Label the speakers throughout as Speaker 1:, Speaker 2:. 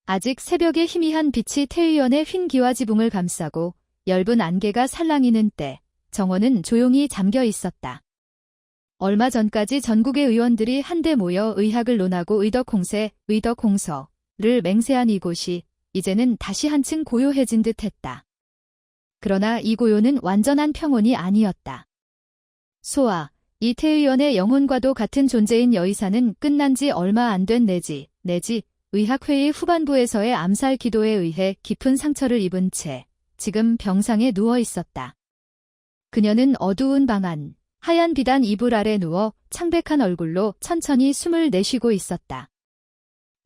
Speaker 1: 아직 새벽의 희미한 빛이 태의원의 휜 기와 지붕을 감싸고 엷은 안개가 살랑이는 때 정원은 조용히 잠겨 있었다. 얼마 전까지 전국의 의원들이 한데 모여 의학을 논하고 의덕홍세, 의덕홍서를 맹세한 이곳이 이제는 다시 한층 고요해진 듯했다. 그러나 이 고요는 완전한 평온이 아니었다. 소아, 이태의원의 영혼과도 같은 존재인 여의사는 끝난 지 얼마 안 된 내지 의학회의 후반부에서의 암살 기도에 의해 깊은 상처를 입은 채 지금 병상에 누워 있었다. 그녀는 어두운 방 안, 하얀 비단 이불 아래 누워 창백한 얼굴로 천천히 숨을 내쉬고 있었다.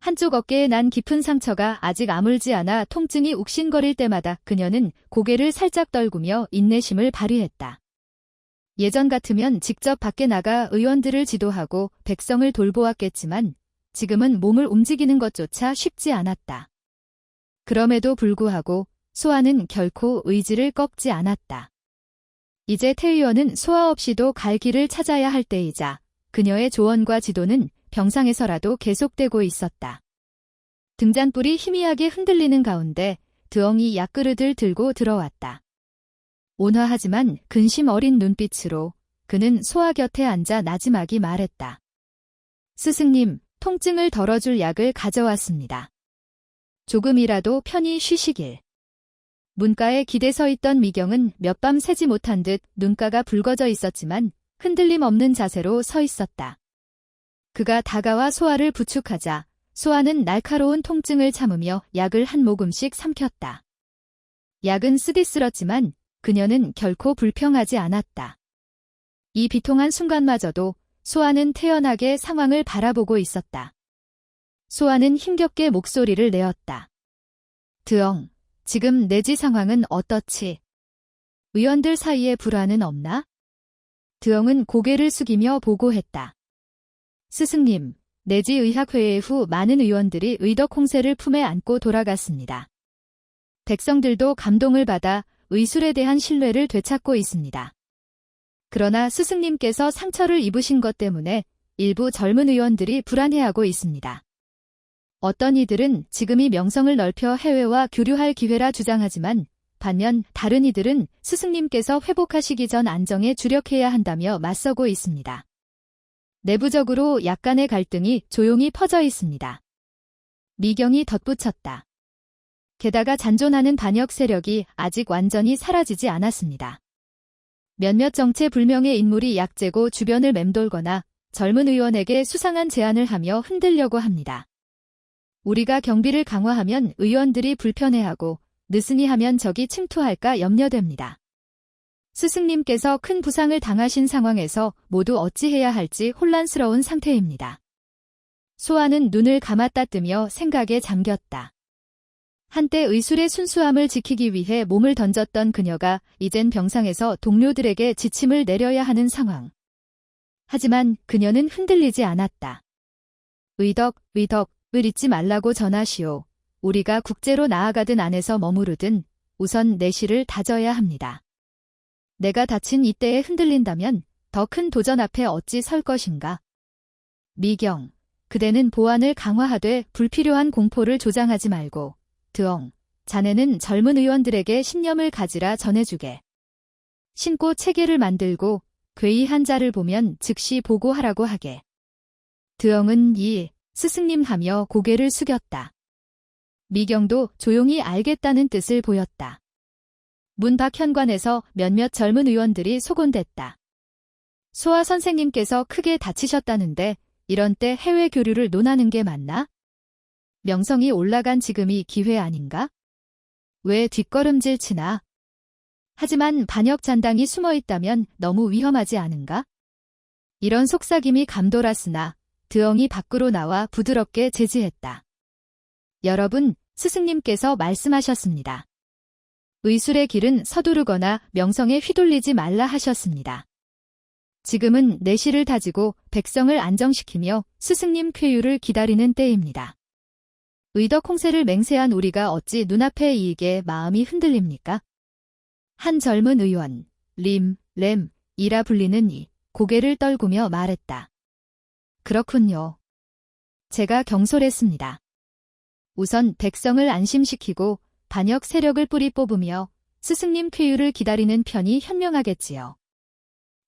Speaker 1: 한쪽 어깨에 난 깊은 상처가 아직 아물지 않아 통증이 욱신거릴 때마다 그녀는 고개를 살짝 떨구며 인내심을 발휘했다. 예전 같으면 직접 밖에 나가 의원들을 지도하고 백성을 돌보았겠지만 지금은 몸을 움직이는 것조차 쉽지 않았다. 그럼에도 불구하고 소아는 결코 의지를 꺾지 않았다. 이제 태의원은 소아 없이도 갈 길을 찾아야 할 때이자 그녀의 조언과 지도는 병상에서라도 계속되고 있었다. 등잔불이 희미하게 흔들리는 가운데 드엉이 약그릇을 들고 들어왔다. 온화하지만 근심 어린 눈빛으로 그는 소아 곁에 앉아 나지막이 말했다. 스승님, 통증을 덜어줄 약을 가져왔습니다. 조금이라도 편히 쉬시길. 문가에 기대 서 있던 미경은 몇 밤 새지 못한 듯 눈가가 붉어져 있었지만 흔들림 없는 자세로 서 있었다. 그가 다가와 소아를 부축하자 소아는 날카로운 통증을 참으며 약을 한 모금씩 삼켰다. 약은 쓰디쓸었지만 그녀는 결코 불평하지 않았다. 이 비통한 순간마저도 소아는 태연하게 상황을 바라보고 있었다. 소아는 힘겹게 목소리를 내었다. 드엉, 지금 내지 상황은 어떻지? 의원들 사이에 불화는 없나? 드엉은 고개를 숙이며 보고했다. 스승님, 내지 의학회의 후 많은 의원들이 의덕홍세를 품에 안고 돌아갔습니다. 백성들도 감동을 받아 의술에 대한 신뢰를 되찾고 있습니다. 그러나 스승님께서 상처를 입으신 것 때문에 일부 젊은 의원들이 불안해하고 있습니다. 어떤 이들은 지금이 명성을 넓혀 해외와 교류할 기회라 주장하지만 반면 다른 이들은 스승님께서 회복하시기 전 안정에 주력해야 한다며 맞서고 있습니다. 내부적으로 약간의 갈등이 조용히 퍼져 있습니다. 미경이 덧붙였다. 게다가 잔존하는 반역 세력이 아직 완전히 사라지지 않았습니다. 몇몇 정체불명의 인물이 약재고 주변을 맴돌거나 젊은 의원에게 수상한 제안을 하며 흔들려고 합니다. 우리가 경비를 강화하면 의원들이 불편해하고 느슨히 하면 적이 침투할까 염려됩니다. 스승님께서 큰 부상을 당하신 상황에서 모두 어찌해야 할지 혼란스러운 상태입니다. 소아는 눈을 감았다 뜨며 생각에 잠겼다. 한때 의술의 순수함을 지키기 위해 몸을 던졌던 그녀가 이젠 병상에서 동료들에게 지침을 내려야 하는 상황. 하지만 그녀는 흔들리지 않았다. 의덕을 잊지 말라고 전하시오. 우리가 국제로 나아가든 안에서 머무르든 우선 내실을 다져야 합니다. 내가 다친 이때에 흔들린다면 더 큰 도전 앞에 어찌 설 것인가. 미경, 그대는 보안을 강화하되 불필요한 공포를 조장하지 말고 드엉, 자네는 젊은 의원들에게 신념을 가지라 전해주게. 신고 체계를 만들고 괴이한 자를 보면 즉시 보고하라고 하게. 드엉은 스승님 하며 고개를 숙였다. 미경도 조용히 알겠다는 뜻을 보였다. 문 밖 현관에서 몇몇 젊은 의원들이 소곤댔다. 소아 선생님께서 크게 다치셨다는데 이런 때 해외 교류를 논하는 게 맞나? 명성이 올라간 지금이 기회 아닌가? 왜 뒷걸음질 치나? 하지만 반역 잔당이 숨어 있다면 너무 위험하지 않은가? 이런 속삭임이 감돌았으나 드엉이 밖으로 나와 부드럽게 제지했다. 여러분, 스승님께서 말씀하셨습니다. 의술의 길은 서두르거나 명성에 휘둘리지 말라 하셨습니다. 지금은 내실을 다지고 백성을 안정시키며 스승님 쾌유를 기다리는 때입니다. 의덕홍세를 맹세한 우리가 어찌 눈앞의 이익에 마음이 흔들립니까? 한 젊은 의원, 램이라 불리는 고개를 떨구며 말했다. 그렇군요. 제가 경솔했습니다. 우선 백성을 안심시키고 반역 세력을 뿌리 뽑으며 스승님 쾌유를 기다리는 편이 현명하겠지요.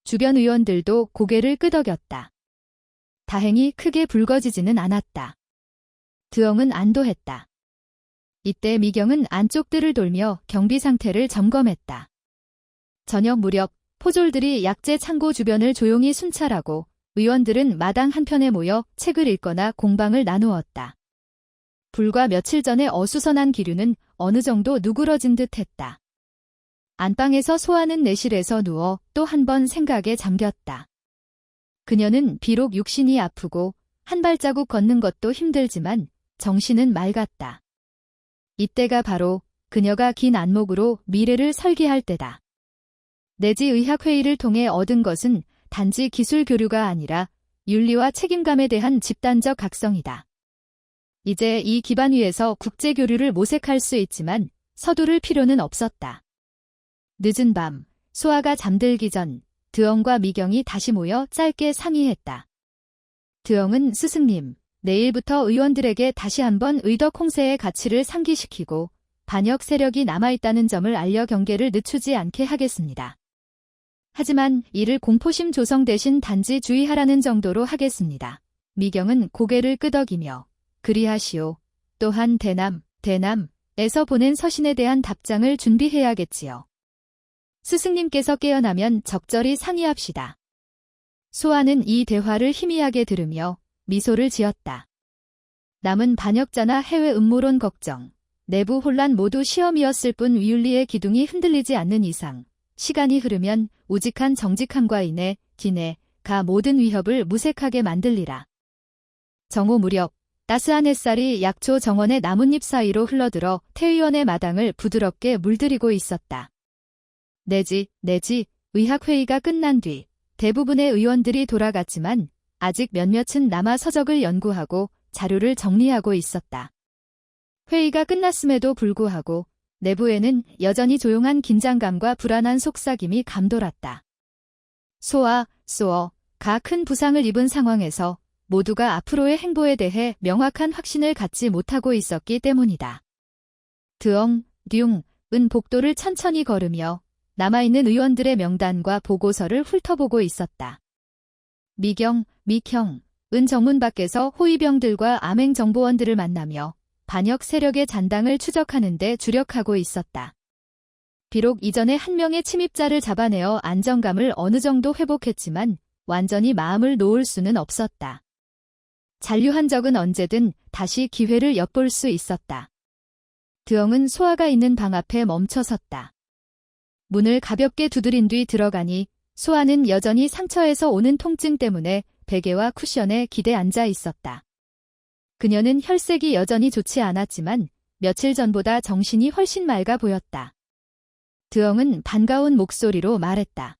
Speaker 1: 주변 의원들도 고개를 끄덕였다. 다행히 크게 붉어지지는 않았다. 드엉은 안도했다. 이때 미경은 안쪽들을 돌며 경비 상태를 점검했다. 저녁 무렵 포졸들이 약재 창고 주변을 조용히 순찰하고 의원들은 마당 한편에 모여 책을 읽거나 공방을 나누었다. 불과 며칠 전에 어수선한 기류는 어느 정도 누그러진 듯했다. 안방에서 소아는 내실에서 누워 또 한 번 생각에 잠겼다. 그녀는 비록 육신이 아프고 한 발자국 걷는 것도 힘들지만 정신은 맑았다. 이때가 바로 그녀가 긴 안목으로 미래를 설계할 때다. 내지 의학회의를 통해 얻은 것은 단지 기술 교류가 아니라 윤리와 책임감에 대한 집단적 각성이다. 이제 이 기반 위에서 국제 교류를 모색할 수 있지만 서두를 필요는 없었다. 늦은 밤, 소아가 잠들기 전 드엉과 미경이 다시 모여 짧게 상의했다. 드엉은 스승님, 내일부터 의원들에게 다시 한번 의덕 홍세의 가치를 상기시키고 반역 세력이 남아있다는 점을 알려 경계를 늦추지 않게 하겠습니다. 하지만 이를 공포심 조성 대신 단지 주의하라는 정도로 하겠습니다. 미경은 고개를 끄덕이며 그리하시오. 또한 대남에서 보낸 서신에 대한 답장을 준비해야겠지요. 스승님께서 깨어나면 적절히 상의합시다. 소아는 이 대화를 희미하게 들으며 미소를 지었다. 남은 반역자나 해외 음모론 걱정, 내부 혼란 모두 시험이었을 뿐 위윤리의 기둥이 흔들리지 않는 이상 시간이 흐르면 우직한 정직함과 기내가 모든 위협을 무색하게 만들리라. 정오 무렵 따스한 햇살이 약초 정원의 나뭇잎 사이로 흘러들어 태의원의 마당을 부드럽게 물들이고 있었다. 내지 의학회의가 끝난 뒤 대부분의 의원들이 돌아갔지만 아직 몇몇은 남아 서적을 연구하고 자료를 정리하고 있었다. 회의가 끝났음에도 불구하고 내부에는 여전히 조용한 긴장감과 불안한 속삭임이 감돌았다. 소아가 큰 부상을 입은 상황에서 모두가 앞으로의 행보에 대해 명확한 확신을 갖지 못하고 있었기 때문이다. 드엉은 복도를 천천히 걸으며 남아있는 의원들의 명단과 보고서를 훑어보고 있었다. 미경은 정문 밖에서 호위병들과 암행정보원들을 만나며 반역 세력의 잔당을 추적하는 데 주력하고 있었다. 비록 이전에 한 명의 침입자를 잡아내어 안정감을 어느 정도 회복했지만 완전히 마음을 놓을 수는 없었다. 잔류한 적은 언제든 다시 기회를 엿볼 수 있었다. 드엉은 소아가 있는 방 앞에 멈춰섰다. 문을 가볍게 두드린 뒤 들어가니 소아는 여전히 상처에서 오는 통증 때문에 베개와 쿠션에 기대 앉아 있었다. 그녀는 혈색이 여전히 좋지 않았지만 며칠 전보다 정신이 훨씬 맑아 보였다. 드엉은 반가운 목소리로 말했다.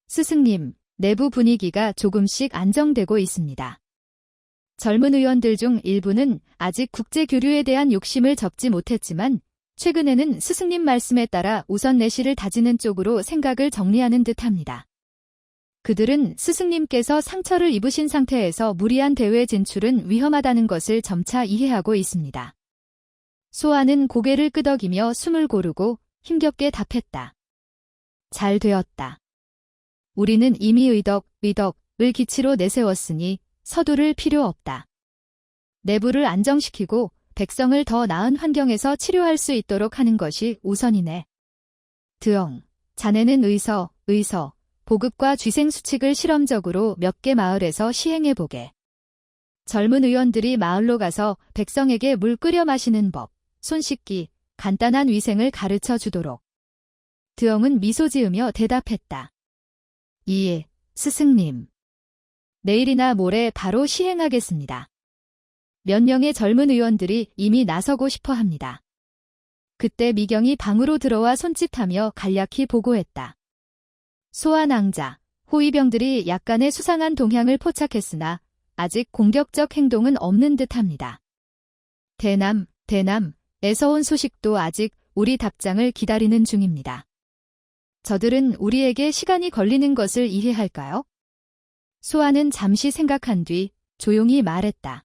Speaker 1: 스승님, 내부 분위기가 조금씩 안정되고 있습니다. 젊은 의원들 중 일부는 아직 국제 교류에 대한 욕심을 접지 못했지만 최근에는 스승님 말씀에 따라 우선 내실을 다지는 쪽으로 생각을 정리하는 듯합니다. 그들은 스승님께서 상처를 입으신 상태에서 무리한 대회 진출은 위험하다는 것을 점차 이해하고 있습니다. 소아는 고개를 끄덕이며 숨을 고르고 힘겹게 답했다. 잘 되었다. 우리는 이미 의덕을 기치로 내세웠으니 서두를 필요 없다. 내부를 안정시키고 백성을 더 나은 환경에서 치료할 수 있도록 하는 것이 우선이네. 드엉, 자네는 의서, 보급과 쥐생수칙을 실험적으로 몇 개 마을에서 시행해보게. 젊은 의원들이 마을로 가서 백성에게 물 끓여 마시는 법, 손 씻기, 간단한 위생을 가르쳐 주도록. 드엉은 미소 지으며 대답했다. 예, 스승님. 내일이나 모레 바로 시행하겠습니다. 몇 명의 젊은 의원들이 이미 나서고 싶어 합니다. 그때 미경이 방으로 들어와 손짓하며 간략히 보고했다. 소아낭자, 호위병들이 약간의 수상한 동향을 포착했으나 아직 공격적 행동은 없는 듯합니다. 대남에서 온 소식도 아직 우리 답장을 기다리는 중입니다. 저들은 우리에게 시간이 걸리는 것을 이해할까요? 소아는 잠시 생각한 뒤 조용히 말했다.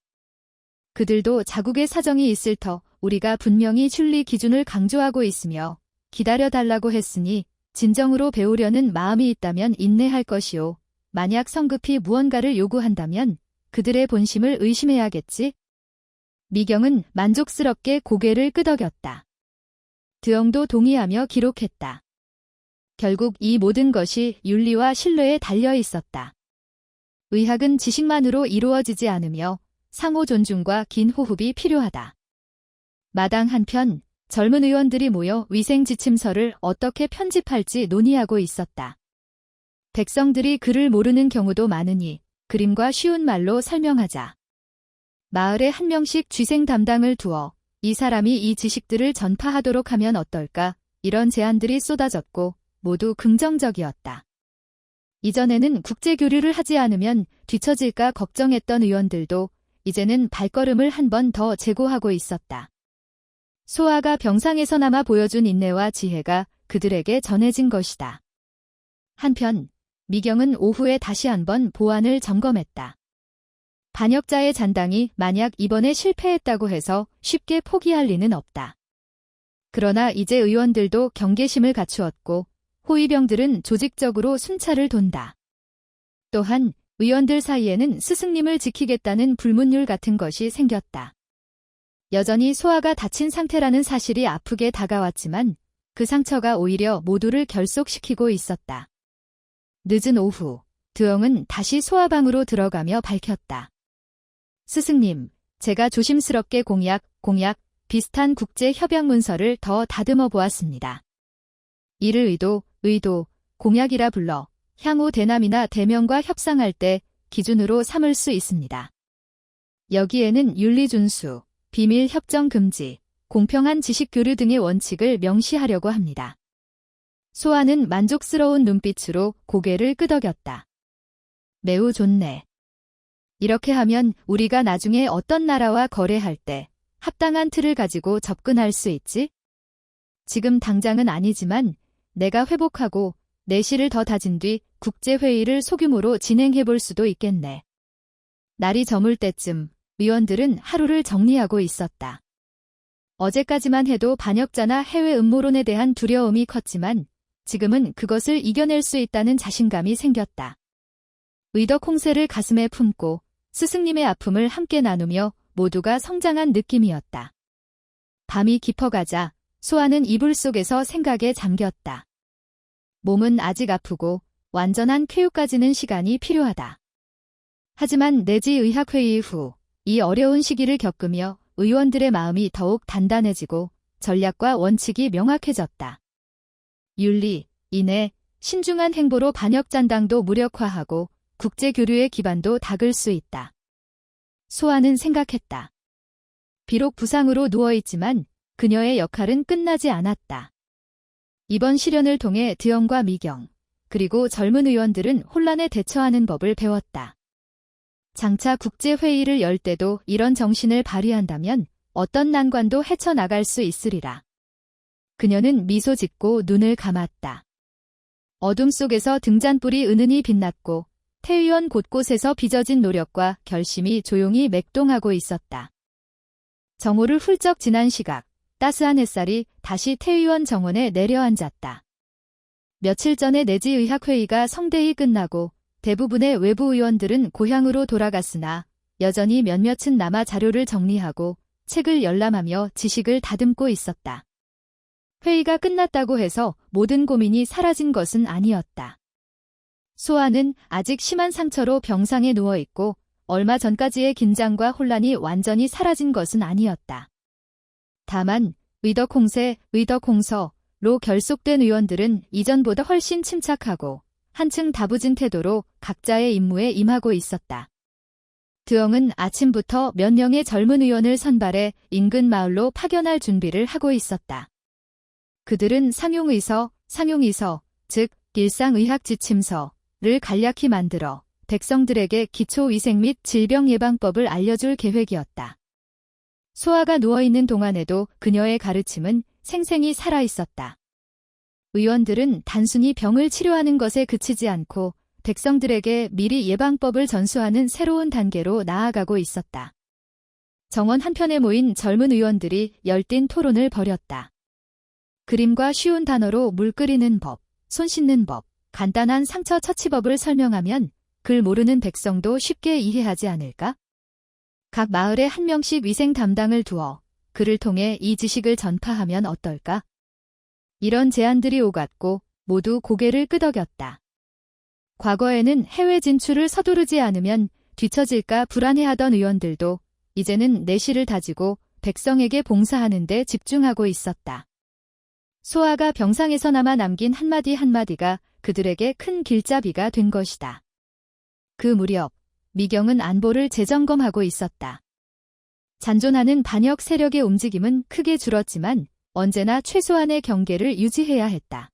Speaker 1: 그들도 자국의 사정이 있을 터 우리가 분명히 윤리 기준을 강조하고 있으며 기다려달라고 했으니 진정으로 배우려는 마음이 있다면 인내할 것이요. 만약 성급히 무언가를 요구한다면 그들의 본심을 의심해야겠지. 미경은 만족스럽게 고개를 끄덕였다. 드영도 동의하며 기록했다. 결국 이 모든 것이 윤리와 신뢰에 달려 있었다. 의학은 지식만으로 이루어지지 않으며 상호 존중과 긴 호흡이 필요하다. 마당 한편 젊은 의원들이 모여 위생 지침서를 어떻게 편집할지 논의하고 있었다. 백성들이 글을 모르는 경우도 많으니 그림과 쉬운 말로 설명하자. 마을에 한 명씩 쥐생 담당을 두어 이 사람이 이 지식들을 전파하도록 하면 어떨까? 이런 제안들이 쏟아졌고 모두 긍정적이었다. 이전에는 국제교류를 하지 않으면 뒤처질까 걱정했던 의원들도 이제는 발걸음을 한 번 더 제고하고 있었다. 소아가 병상에서나마 보여준 인내와 지혜가 그들에게 전해진 것이다. 한편 미경은 오후에 다시 한번 보안을 점검했다. 반역자의 잔당이 만약 이번에 실패했다고 해서 쉽게 포기할 리는 없다. 그러나 이제 의원들도 경계심을 갖추었고 호위병들은 조직적으로 순찰을 돈다. 또한 의원들 사이에는 스승님을 지키겠다는 불문율 같은 것이 생겼다. 여전히 소아가 다친 상태라는 사실이 아프게 다가왔지만 그 상처가 오히려 모두를 결속시키고 있었다. 늦은 오후, 드영은 다시 소아방으로 들어가며 밝혔다. 스승님, 제가 조심스럽게 공약 비슷한 국제협약 문서를 더 다듬어 보았습니다. 이를 의도, 공약이라 불러 향후 대남이나 대명과 협상할 때 기준으로 삼을 수 있습니다. 여기에는 윤리 준수, 비밀 협정 금지, 공평한 지식 교류 등의 원칙을 명시하려고 합니다. 소아는 만족스러운 눈빛으로 고개를 끄덕였다. 매우 좋네. 이렇게 하면 우리가 나중에 어떤 나라와 거래할 때 합당한 틀을 가지고 접근할 수 있지? 지금 당장은 아니지만 내가 회복하고 내실을 더 다진 뒤 국제회의를 소규모로 진행해 볼 수도 있겠네. 날이 저물 때쯤 의원들은 하루를 정리하고 있었다. 어제까지만 해도 반역자나 해외 음모론에 대한 두려움이 컸지만 지금은 그것을 이겨낼 수 있다는 자신감이 생겼다. 의덕 홍세를 가슴에 품고 스승님의 아픔을 함께 나누며 모두가 성장한 느낌이었다. 밤이 깊어가자 소아는 이불 속에서 생각에 잠겼다. 몸은 아직 아프고 완전한 쾌유까지는 시간이 필요하다. 하지만 내지의학회의 후 이 어려운 시기를 겪으며 의원들의 마음이 더욱 단단해지고 전략과 원칙이 명확해졌다. 윤리, 인내, 신중한 행보로 반역잔당도 무력화하고 국제교류의 기반도 닦을 수 있다. 소아는 생각했다. 비록 부상으로 누워있지만 그녀의 역할은 끝나지 않았다. 이번 시련을 통해 드영과 미경, 그리고 젊은 의원들은 혼란에 대처하는 법을 배웠다. 장차 국제회의를 열 때도 이런 정신을 발휘한다면 어떤 난관도 헤쳐나갈 수 있으리라. 그녀는 미소 짓고 눈을 감았다. 어둠 속에서 등잔불이 은은히 빛났고 태의원 곳곳에서 빚어진 노력과 결심이 조용히 맥동하고 있었다. 정오를 훌쩍 지난 시각, 따스한 햇살이 다시 태의원 정원에 내려앉았다. 며칠 전에 내지의학회의가 성대히 끝나고 대부분의 외부 의원들은 고향으로 돌아갔으나 여전히 몇몇은 남아 자료를 정리하고 책을 열람하며 지식을 다듬고 있었다. 회의가 끝났다고 해서 모든 고민이 사라진 것은 아니었다. 소아는 아직 심한 상처로 병상에 누워있고 얼마 전까지의 긴장과 혼란이 완전히 사라진 것은 아니었다. 다만 의덕 홍세, 의덕 홍서로 결속된 의원들은 이전보다 훨씬 침착하고 한층 다부진 태도로 각자의 임무에 임하고 있었다. 드영은 아침부터 몇 명의 젊은 의원을 선발해 인근 마을로 파견할 준비를 하고 있었다. 그들은 상용의서, 즉 일상의학지침서를 간략히 만들어 백성들에게 기초위생 및 질병예방법을 알려줄 계획이었다. 소아가 누워있는 동안에도 그녀의 가르침은 생생히 살아있었다. 의원들은 단순히 병을 치료하는 것에 그치지 않고 백성들에게 미리 예방법을 전수하는 새로운 단계로 나아가고 있었다. 정원 한편에 모인 젊은 의원들이 열띤 토론을 벌였다. 그림과 쉬운 단어로 물 끓이는 법, 손 씻는 법, 간단한 상처 처치법을 설명하면 글 모르는 백성도 쉽게 이해하지 않을까? 각 마을에 한 명씩 위생 담당을 두어 그를 통해 이 지식을 전파하면 어떨까? 이런 제안들이 오갔고 모두 고개를 끄덕였다. 과거에는 해외 진출을 서두르지 않으면 뒤처질까 불안해하던 의원들도 이제는 내실을 다지고 백성에게 봉사하는 데 집중하고 있었다. 소아가 병상에서나마 남긴 한마디 한마디가 그들에게 큰 길잡이가 된 것이다. 그 무렵 미경은 안보를 재점검하고 있었다. 잔존하는 반역 세력의 움직임은 크게 줄었지만 언제나 최소한의 경계를 유지해야 했다.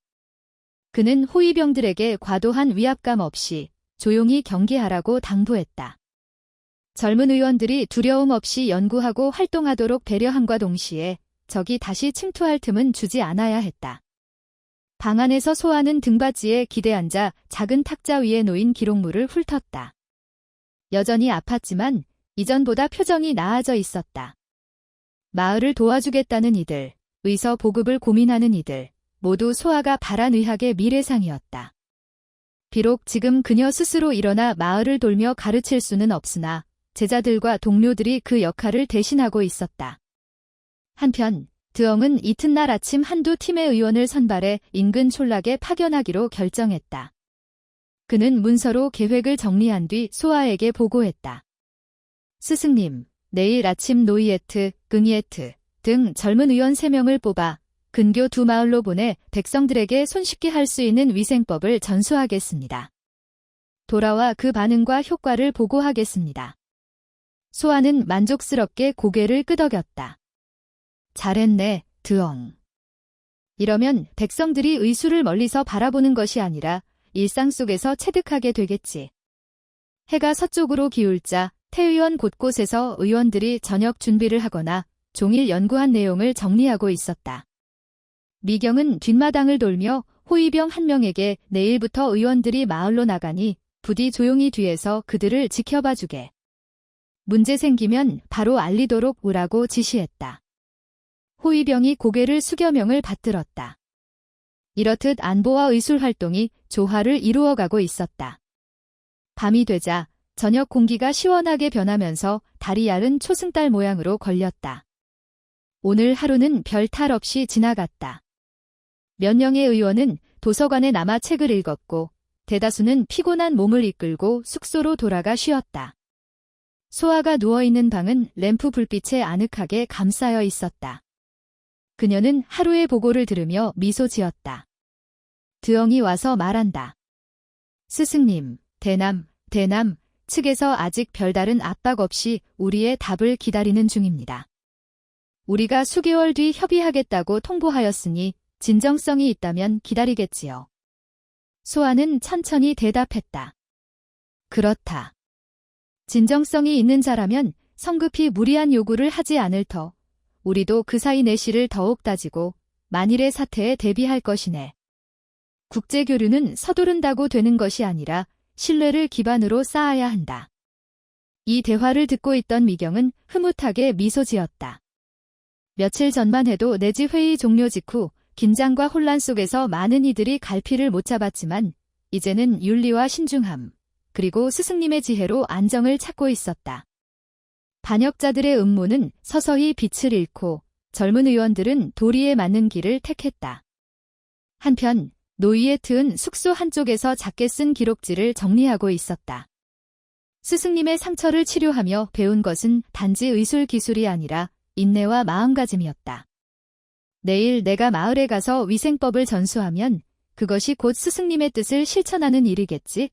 Speaker 1: 그는 호위병들에게 과도한 위압감 없이 조용히 경계하라고 당부했다. 젊은 의원들이 두려움 없이 연구하고 활동하도록 배려함과 동시에 적이 다시 침투할 틈은 주지 않아야 했다. 방 안에서 소아는 등받이에 기대 앉아 작은 탁자 위에 놓인 기록물을 훑었다. 여전히 아팠지만 이전보다 표정이 나아져 있었다. 마을을 도와주겠다는 이들, 의서 보급을 고민하는 이들, 모두 소아가 바란 의학의 미래상이었다. 비록 지금 그녀 스스로 일어나 마을을 돌며 가르칠 수는 없으나 제자들과 동료들이 그 역할을 대신하고 있었다. 한편 드엉은 이튿날 아침 한두 팀의 의원을 선발해 인근 촌락에 파견하기로 결정했다. 그는 문서로 계획을 정리한 뒤 소아에게 보고했다. 스승님, 내일 아침 노이에트, 긍이에트 등 젊은 의원 3명을 뽑아 근교 2마을로 보내 백성들에게 손쉽게 할 수 있는 위생법을 전수하겠습니다. 돌아와 그 반응과 효과를 보고하겠습니다. 소아는 만족스럽게 고개를 끄덕였다. 잘했네, 드엉. 이러면 백성들이 의수를 멀리서 바라보는 것이 아니라 일상 속에서 체득하게 되겠지. 해가 서쪽으로 기울자 태의원 곳곳에서 의원들이 저녁 준비를 하거나 종일 연구한 내용을 정리하고 있었다. 미경은 뒷마당을 돌며 호위병 한 명에게 내일부터 의원들이 마을로 나가니 부디 조용히 뒤에서 그들을 지켜봐주게. 문제 생기면 바로 알리도록 오라고 지시했다. 호위병이 고개를 숙여 명을 받들었다. 이렇듯 안보와 의술 활동이 조화를 이루어가고 있었다. 밤이 되자 저녁 공기가 시원하게 변하면서 달이 야른 초승달 모양으로 걸렸다. 오늘 하루는 별 탈 없이 지나갔다. 몇 명의 의원은 도서관에 남아 책을 읽었고 대다수는 피곤한 몸을 이끌고 숙소로 돌아가 쉬었다. 소아가 누워있는 방은 램프 불빛에 아늑하게 감싸여 있었다. 그녀는 하루의 보고를 들으며 미소 지었다. 드엉이 와서 말한다. 스승님, 대남 측에서 아직 별다른 압박 없이 우리의 답을 기다리는 중입니다. 우리가 수개월 뒤 협의하겠다고 통보하였으니 진정성이 있다면 기다리겠지요. 소아는 천천히 대답했다. 그렇다. 진정성이 있는 자라면 성급히 무리한 요구를 하지 않을 터 우리도 그 사이 내실을 더욱 따지고 만일의 사태에 대비할 것이네. 국제교류는 서두른다고 되는 것이 아니라 신뢰를 기반으로 쌓아야 한다. 이 대화를 듣고 있던 미경은 흐뭇하게 미소 지었다. 며칠 전만 해도 내지 회의 종료 직후 긴장과 혼란 속에서 많은 이들이 갈피를 못 잡았지만 이제는 윤리와 신중함, 그리고 스승님의 지혜로 안정을 찾고 있었다. 반역자들의 음모는 서서히 빛을 잃고 젊은 의원들은 도리에 맞는 길을 택했다. 한편 노이에트은 숙소 한쪽에서 작게 쓴 기록지를 정리하고 있었다. 스승님의 상처를 치료하며 배운 것은 단지 의술 기술이 아니라 인내와 마음가짐이었다. 내일 내가 마을에 가서 위생법을 전수하면 그것이 곧 스승님의 뜻을 실천하는 일이겠지?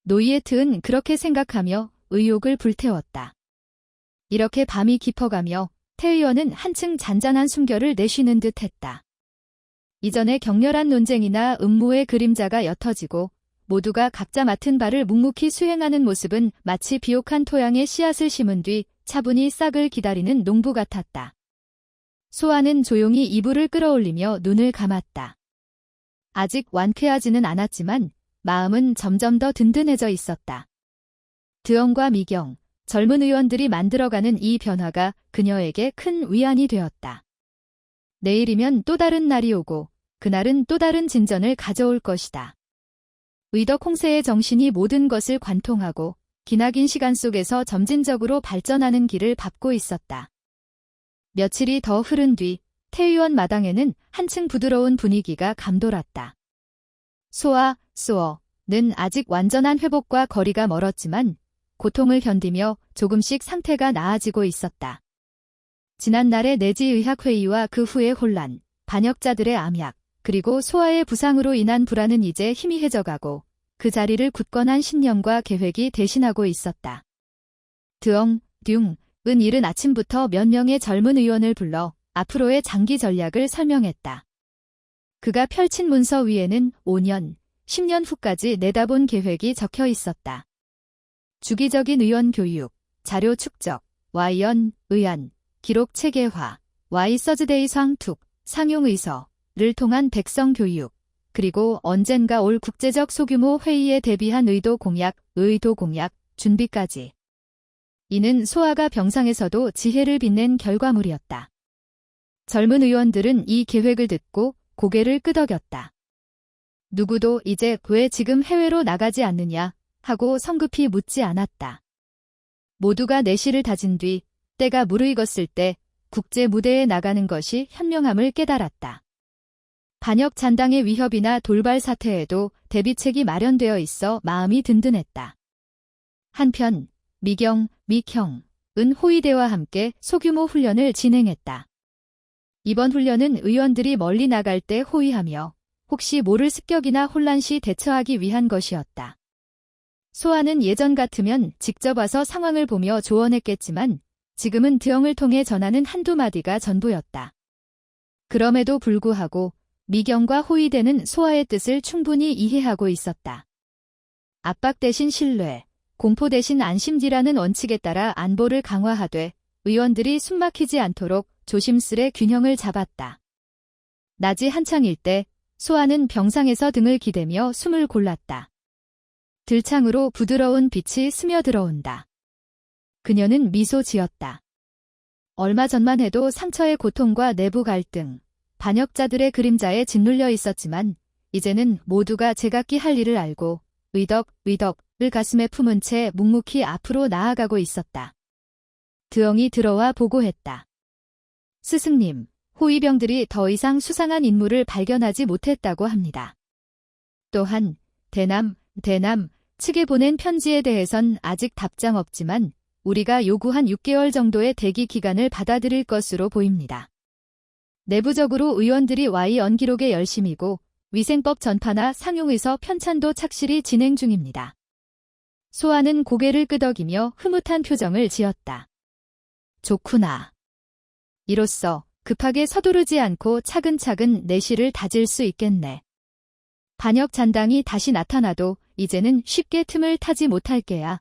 Speaker 1: 노이에트은 그렇게 생각하며 의욕을 불태웠다. 이렇게 밤이 깊어가며 태의원은 한층 잔잔한 숨결을 내쉬는 듯 했다. 이전에 격렬한 논쟁이나 음모의 그림자가 옅어지고 모두가 각자 맡은 바를 묵묵히 수행하는 모습은 마치 비옥한 토양에 씨앗을 심은 뒤 차분히 싹을 기다리는 농부 같았다. 소아는 조용히 이불을 끌어올리며 눈을 감았다. 아직 완쾌하지는 않았지만 마음은 점점 더 든든해져 있었다. 드엉과 미경, 젊은 의원들이 만들어가는 이 변화가 그녀에게 큰 위안이 되었다. 내일이면 또 다른 날이 오고 그날은 또 다른 진전을 가져올 것이다. 의덕 홍세의 정신이 모든 것을 관통하고 기나긴 시간 속에서 점진적으로 발전하는 길을 밟고 있었다. 며칠이 더 흐른 뒤 태의원 마당에는 한층 부드러운 분위기가 감돌았다. 소아는 아직 완전한 회복과 거리가 멀었지만 고통을 견디며 조금씩 상태가 나아지고 있었다. 지난날의 내지의학회의와 그 후의 혼란, 반역자들의 암약, 그리고 소아의 부상으로 인한 불안은 이제 희미해져가고 그 자리를 굳건한 신념과 계획이 대신하고 있었다. 드엉, 듀은 이른 아침부터 몇 명의 젊은 의원을 불러 앞으로의 장기 전략을 설명했다. 그가 펼친 문서 위에는 5년, 10년 후까지 내다본 계획이 적혀 있었다. 주기적인 의원 교육, 자료 축적, 의안, 기록 체계화, 서즈데이 상툭, 상용의서를 통한 백성 교육, 그리고 언젠가 올 국제적 소규모 회의에 대비한 의도 공약, 준비까지. 이는 소아가 병상에서도 지혜를 빛낸 결과물이었다. 젊은 의원들은 이 계획을 듣고 고개를 끄덕였다. 누구도 이제 왜 지금 해외로 나가지 않느냐 하고 성급히 묻지 않았다. 모두가 내실을 다진 뒤 때가 무르익었을 때 국제 무대에 나가는 것이 현명함을 깨달았다. 반역 잔당의 위협이나 돌발 사태에도 대비책이 마련되어 있어 마음이 든든했다. 한편 미경은 호위대와 함께 소규모 훈련을 진행했다. 이번 훈련은 의원들이 멀리 나갈 때 호위하며 혹시 모를 습격이나 혼란 시 대처하기 위한 것이었다. 소아는 예전 같으면 직접 와서 상황을 보며 조언했겠지만 지금은 드엉을 통해 전하는 한두 마디가 전부였다. 그럼에도 불구하고 미경과 호위대는 소아의 뜻을 충분히 이해하고 있었다. 압박 대신 신뢰, 공포 대신 안심지라는 원칙에 따라 안보를 강화하되 의원들이 숨막히지 않도록 조심스레 균형을 잡았다. 낮이 한창일 때 소아는 병상에서 등을 기대며 숨을 골랐다. 들창으로 부드러운 빛이 스며들어온다. 그녀는 미소 지었다. 얼마 전만 해도 상처의 고통과 내부 갈등, 반역자들의 그림자에 짓눌려 있었지만 이제는 모두가 제각기 할 일을 알고 의덕을 가슴에 품은 채 묵묵히 앞으로 나아가고 있었다. 드엉이 들어와 보고했다. 스승님, 호위병들이 더 이상 수상한 인물을 발견하지 못했다고 합니다. 또한 대남 측에 보낸 편지에 대해선 아직 답장 없지만 우리가 요구한 6개월 정도의 대기 기간을 받아들일 것으로 보입니다. 내부적으로 의원들이 Y 기록에 열심이고 위생법 전파나 상용의서 편찬도 착실히 진행 중입니다. 소아는 고개를 끄덕이며 흐뭇한 표정을 지었다. 좋구나. 이로써 급하게 서두르지 않고 차근차근 내실을 다질 수 있겠네. 반역 잔당이 다시 나타나도 이제는 쉽게 틈을 타지 못할 게야.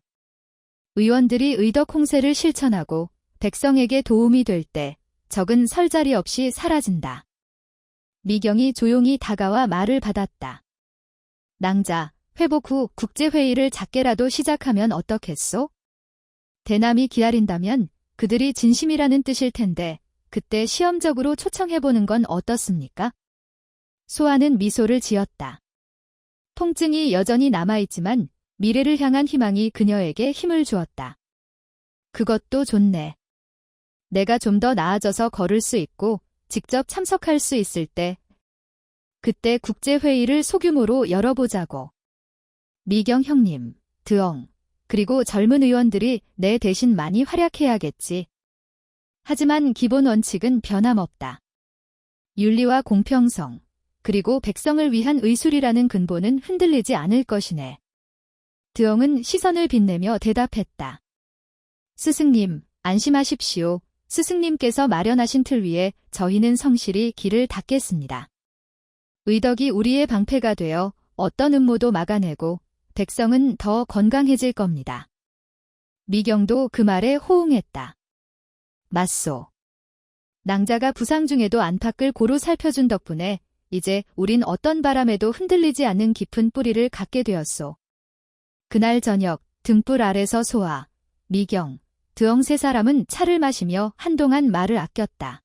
Speaker 1: 의원들이 의덕 홍세를 실천하고 백성에게 도움이 될 때 적은 설자리 없이 사라진다. 미경이 조용히 다가와 말을 받았다. 낭자, 회복 후 국제회의를 작게라도 시작하면 어떻겠소? 대남이 기다린다면 그들이 진심이라는 뜻일 텐데 그때 시험적으로 초청해보는 건 어떻습니까? 소아는 미소를 지었다. 통증이 여전히 남아있지만 미래를 향한 희망이 그녀에게 힘을 주었다. 그것도 좋네. 내가 좀 더 나아져서 걸을 수 있고 직접 참석할 수 있을 때 그때 국제회의를 소규모로 열어보자고. 미경 형님, 드엉, 그리고 젊은 의원들이 내 대신 많이 활약해야겠지. 하지만 기본 원칙은 변함없다. 윤리와 공평성, 그리고 백성을 위한 의술이라는 근본은 흔들리지 않을 것이네. 드엉은 시선을 빛내며 대답했다. 스승님, 안심하십시오. 스승님께서 마련하신 틀 위에 저희는 성실히 길을 닦겠습니다. 의덕이 우리의 방패가 되어 어떤 음모도 막아내고 백성은 더 건강해질 겁니다. 미경도 그 말에 호응했다. 맞소. 낭자가 부상 중에도 안팎을 고루 살펴준 덕분에 이제 우린 어떤 바람에도 흔들리지 않는 깊은 뿌리를 갖게 되었소. 그날 저녁 등불 아래서 소아, 미경, 드엉 세 사람은 차를 마시며 한동안 말을 아꼈다.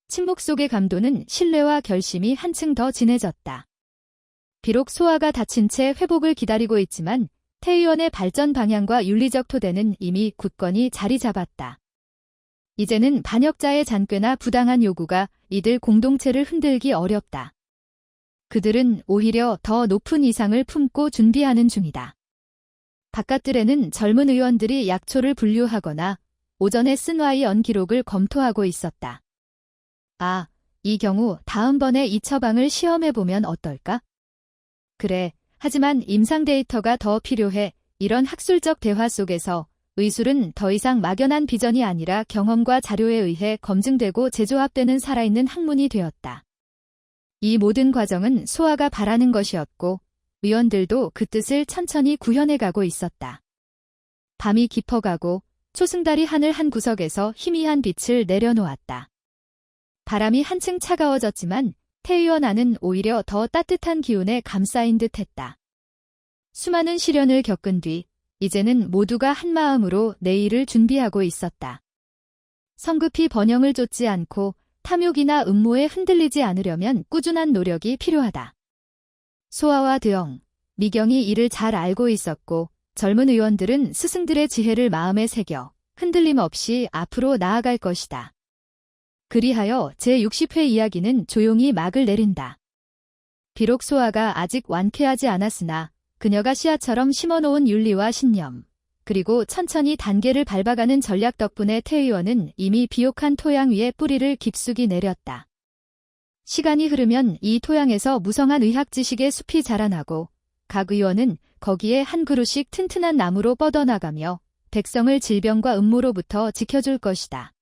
Speaker 1: 침묵 속의 감도는 신뢰와 결심이 한층 더 진해졌다. 비록 소아가 다친 채 회복을 기다리고 있지만 태의원의 발전 방향과 윤리적 토대는 이미 굳건히 자리 잡았다. 이제는 반역자의 잔꾀나 부당한 요구가 이들 공동체를 흔들기 어렵다. 그들은 오히려 더 높은 이상을 품고 준비하는 중이다. 바깥들에는 젊은 의원들이 약초를 분류하거나 오전에 쓴 Y 기록을 검토하고 있었다. 아, 이 경우 다음번에 이 처방을 시험해보면 어떨까? 그래, 하지만 임상 데이터가 더 필요해. 이런 학술적 대화 속에서 의술은 더 이상 막연한 비전이 아니라 경험과 자료에 의해 검증되고 재조합되는 살아있는 학문이 되었다. 이 모든 과정은 소아가 바라는 것이었고 의원들도 그 뜻을 천천히 구현해가고 있었다. 밤이 깊어가고 초승달이 하늘 한 구석에서 희미한 빛을 내려놓았다. 바람이 한층 차가워졌지만 태의원 안은 오히려 더 따뜻한 기운에 감싸인 듯했다. 수많은 시련을 겪은 뒤 이제는 모두가 한마음으로 내일을 준비하고 있었다. 성급히 번영을 쫓지 않고 탐욕이나 음모에 흔들리지 않으려면 꾸준한 노력이 필요하다. 소아와 드엉, 미경이 이를 잘 알고 있었고 젊은 의원들은 스승들의 지혜를 마음에 새겨 흔들림 없이 앞으로 나아갈 것이다. 그리하여 제60회 이야기는 조용히 막을 내린다. 비록 소아가 아직 완쾌하지 않았으나 그녀가 씨앗처럼 심어놓은 윤리와 신념, 그리고 천천히 단계를 밟아가는 전략 덕분에 태의원은 이미 비옥한 토양 위에 뿌리를 깊숙이 내렸다. 시간이 흐르면 이 토양에서 무성한 의학 지식의 숲이 자라나고 각 의원은 거기에 한 그루씩 튼튼한 나무로 뻗어나가며 백성을 질병과 음모로부터 지켜줄 것이다.